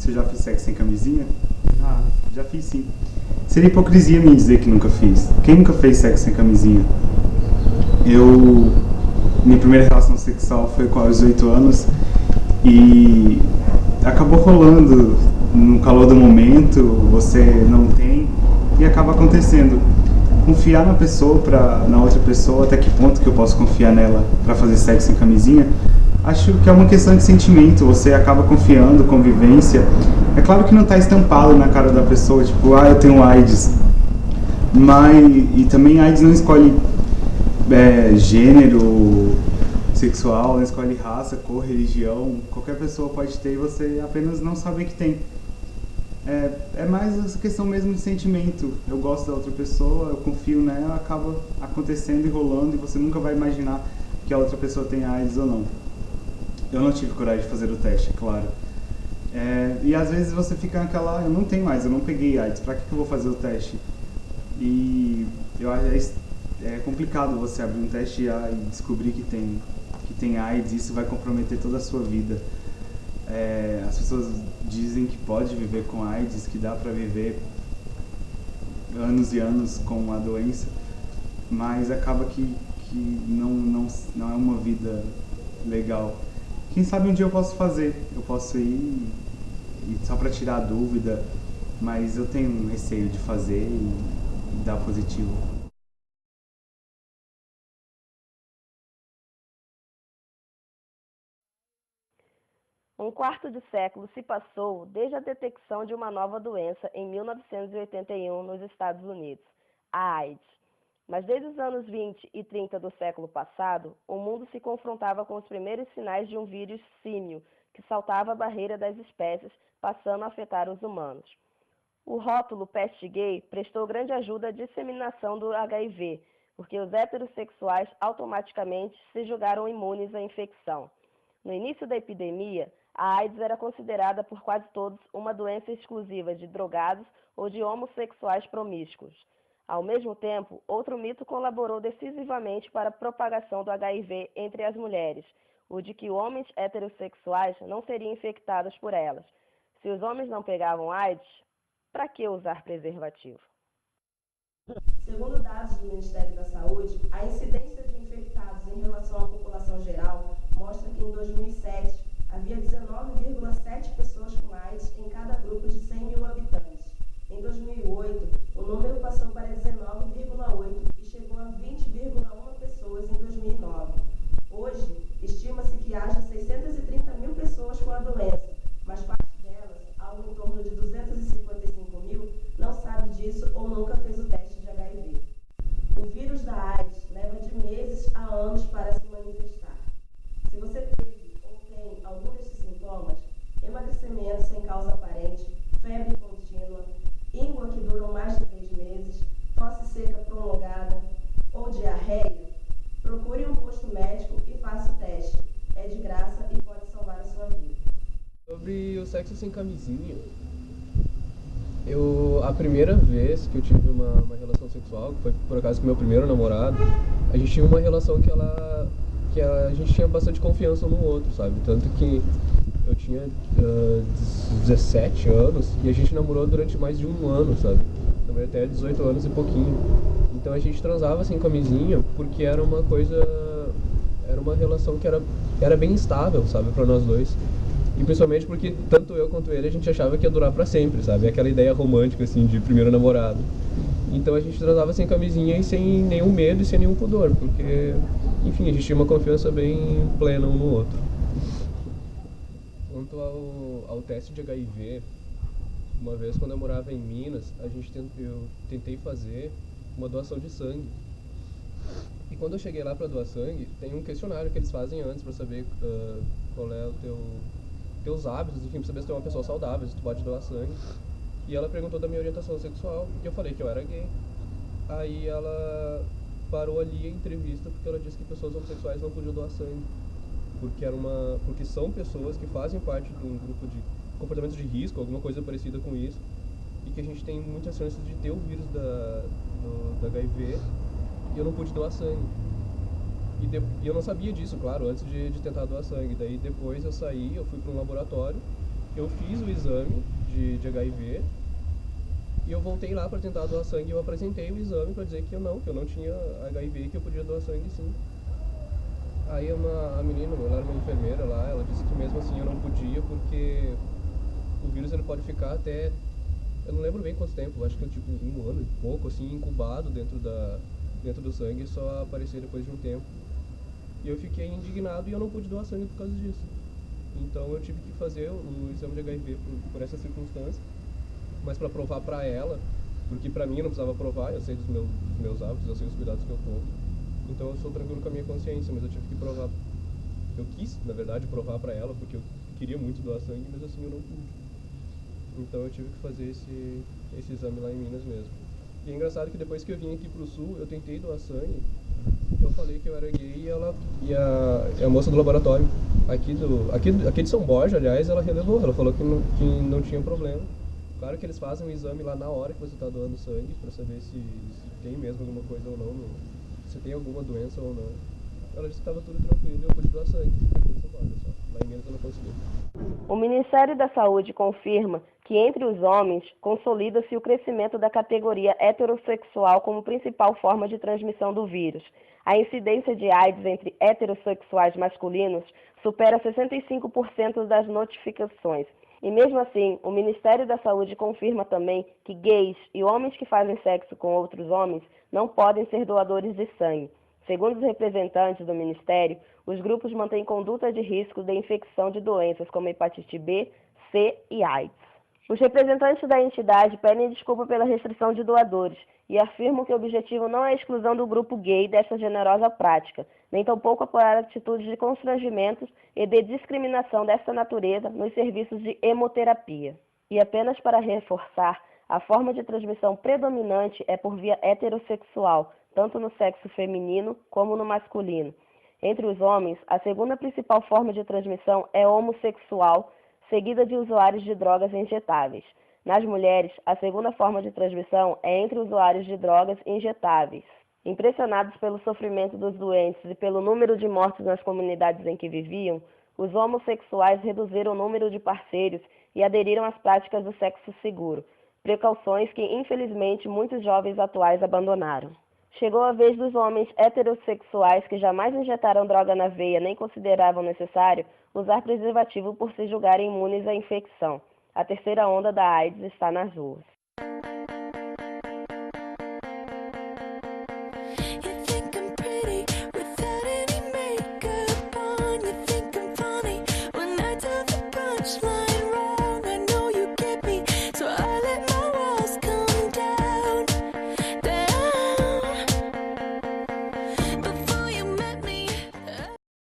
se eu já fiz sexo sem camisinha. Ah, já fiz sim. Seria hipocrisia me dizer que nunca fiz. Quem nunca fez sexo sem camisinha? Minha primeira relação sexual foi com aos 18 anos e acabou rolando no calor do momento, você não tem e acaba acontecendo. Confiar na outra pessoa, até que ponto que eu posso confiar nela para fazer sexo sem camisinha? Acho que é uma questão de sentimento, você acaba confiando, convivência. É claro que não está estampado na cara da pessoa, tipo, eu tenho AIDS. E também AIDS não escolhe gênero sexual, não escolhe raça, cor, religião. Qualquer pessoa pode ter e você apenas não sabe que tem. É mais essa questão mesmo de sentimento. Eu gosto da outra pessoa, eu confio nela, acaba acontecendo e rolando e você nunca vai imaginar que a outra pessoa tem AIDS ou não. Eu não tive coragem de fazer o teste, é claro. E às vezes você fica naquela, eu não tenho mais, eu não peguei AIDS, pra que eu vou fazer o teste? E eu acho é complicado você abrir um teste e descobrir que tem AIDS, isso vai comprometer toda a sua vida. As pessoas dizem que pode viver com AIDS, que dá pra viver anos e anos com a doença, mas acaba que não é uma vida legal. Quem sabe um dia eu posso ir só pra tirar a dúvida, mas eu tenho um receio de fazer e dar positivo. Um quarto de século se passou desde a detecção de uma nova doença em 1981 nos Estados Unidos, a AIDS. Mas desde os anos 20 e 30 do século passado, o mundo se confrontava com os primeiros sinais de um vírus símio que saltava a barreira das espécies, passando a afetar os humanos. O rótulo peste gay prestou grande ajuda à disseminação do HIV, porque os heterossexuais automaticamente se julgaram imunes à infecção. No início da epidemia, a AIDS era considerada por quase todos uma doença exclusiva de drogados ou de homossexuais promíscuos. Ao mesmo tempo, outro mito colaborou decisivamente para a propagação do HIV entre as mulheres, o de que homens heterossexuais não seriam infectados por elas. Se os homens não pegavam AIDS, para que usar preservativo? Segundo dados do Ministério da Saúde, a incidência de infectados em relação à população geral mostra que em 2007 havia 19,7 pessoas com AIDS em cada grupo de 100 mil habitantes. Em 2008, o número passou para 19,8 e chegou a 20,1 pessoas em 2009. Hoje, estima-se que haja 630 mil pessoas com a doença, mas parte delas, algo em torno de 255 mil, não sabe disso ou nunca fez o teste de HIV. O vírus da AIDS leva de meses a anos para se manifestar. Se você teve ou tem algum desses sintomas, emagrecimento sem causa aparente, febre contínua, íngua que duram mais de 3 meses, tosse seca prolongada ou diarreia, procure um posto médico e faça o teste. É de graça e pode salvar a sua vida. Sobre o sexo sem camisinha, a primeira vez que eu tive uma relação sexual, que foi por acaso com meu primeiro namorado, a gente tinha uma relação que a gente tinha bastante confiança um no outro, sabe? Tanto que eu tinha 17 anos e a gente namorou durante mais de um ano, sabe? Também até 18 anos e pouquinho. Então a gente transava sem camisinha porque era uma relação que era bem estável, sabe, pra nós dois. E principalmente porque tanto eu quanto ele a gente achava que ia durar pra sempre, sabe? Aquela ideia romântica, assim, de primeiro namorado. Então a gente transava sem camisinha e sem nenhum medo e sem nenhum pudor, porque, enfim, a gente tinha uma confiança bem plena um no outro. Quanto ao teste de HIV, uma vez quando eu morava em Minas, eu tentei fazer uma doação de sangue. E quando eu cheguei lá para doar sangue, tem um questionário que eles fazem antes para saber qual é o teus hábitos, enfim, pra saber se tu é uma pessoa saudável, se tu pode doar sangue. E ela perguntou da minha orientação sexual e eu falei que eu era gay. Aí ela parou ali a entrevista porque ela disse que pessoas homossexuais não podiam doar sangue. Porque são pessoas que fazem parte de um grupo de comportamentos de risco, alguma coisa parecida com isso, e que a gente tem muitas chances de ter o vírus do HIV, e eu não pude doar sangue. E eu não sabia disso, claro, antes de tentar doar sangue. Daí depois eu fui para um laboratório Eu fiz o exame de HIV e eu voltei lá para tentar doar sangue e eu apresentei o exame para dizer que eu não tinha HIV e que eu podia doar sangue sim. Aí a menina, ela era uma enfermeira lá, ela disse que mesmo assim eu não podia porque o vírus ele pode ficar até, eu não lembro bem quanto tempo, acho que é tipo 1 ano e pouco, assim, incubado dentro do sangue e só aparecer depois de um tempo. E eu fiquei indignado e eu não pude doar sangue por causa disso. Então eu tive que fazer o exame de HIV por essa circunstância, mas para provar para ela, porque para mim eu não precisava provar, eu sei dos meus hábitos, eu sei os cuidados que eu tomo. Então eu sou tranquilo com a minha consciência, mas eu tive que provar. Eu quis, na verdade, provar para ela, porque eu queria muito doar sangue, mas assim eu não pude. Então eu tive que fazer esse exame lá em Minas mesmo. E é engraçado que depois que eu vim aqui pro sul, eu tentei doar sangue, eu falei que eu era gay e a moça do laboratório aqui de São Borja, aliás, ela relevou, ela falou que não tinha problema. Claro que eles fazem um exame lá na hora que você está doando sangue para saber se tem mesmo alguma coisa ou não, se tem alguma doença ou não. Ela disse que estava tudo tranquilo e eu pude doar sangue aqui em São Borja só. Lá em Minas eu não consegui. O Ministério da Saúde confirma que entre os homens consolida-se o crescimento da categoria heterossexual como principal forma de transmissão do vírus. A incidência de AIDS entre heterossexuais masculinos supera 65% das notificações. E mesmo assim, o Ministério da Saúde confirma também que gays e homens que fazem sexo com outros homens não podem ser doadores de sangue. Segundo os representantes do Ministério, os grupos mantêm conduta de risco de infecção de doenças como hepatite B, C e AIDS. Os representantes da entidade pedem desculpa pela restrição de doadores e afirmam que o objetivo não é a exclusão do grupo gay dessa generosa prática, nem tampouco apoiar atitudes de constrangimento e de discriminação dessa natureza nos serviços de hemoterapia. E apenas para reforçar, a forma de transmissão predominante é por via heterossexual, tanto no sexo feminino como no masculino. Entre os homens, a segunda principal forma de transmissão é homossexual, seguida de usuários de drogas injetáveis. Nas mulheres, a segunda forma de transmissão é entre usuários de drogas injetáveis. Impressionados pelo sofrimento dos doentes e pelo número de mortes nas comunidades em que viviam, os homossexuais reduziram o número de parceiros e aderiram às práticas do sexo seguro, precauções que, infelizmente, muitos jovens atuais abandonaram. Chegou a vez dos homens heterossexuais que jamais injetaram droga na veia nem consideravam necessário usar preservativo por se julgarem imunes à infecção. A terceira onda da AIDS está nas ruas.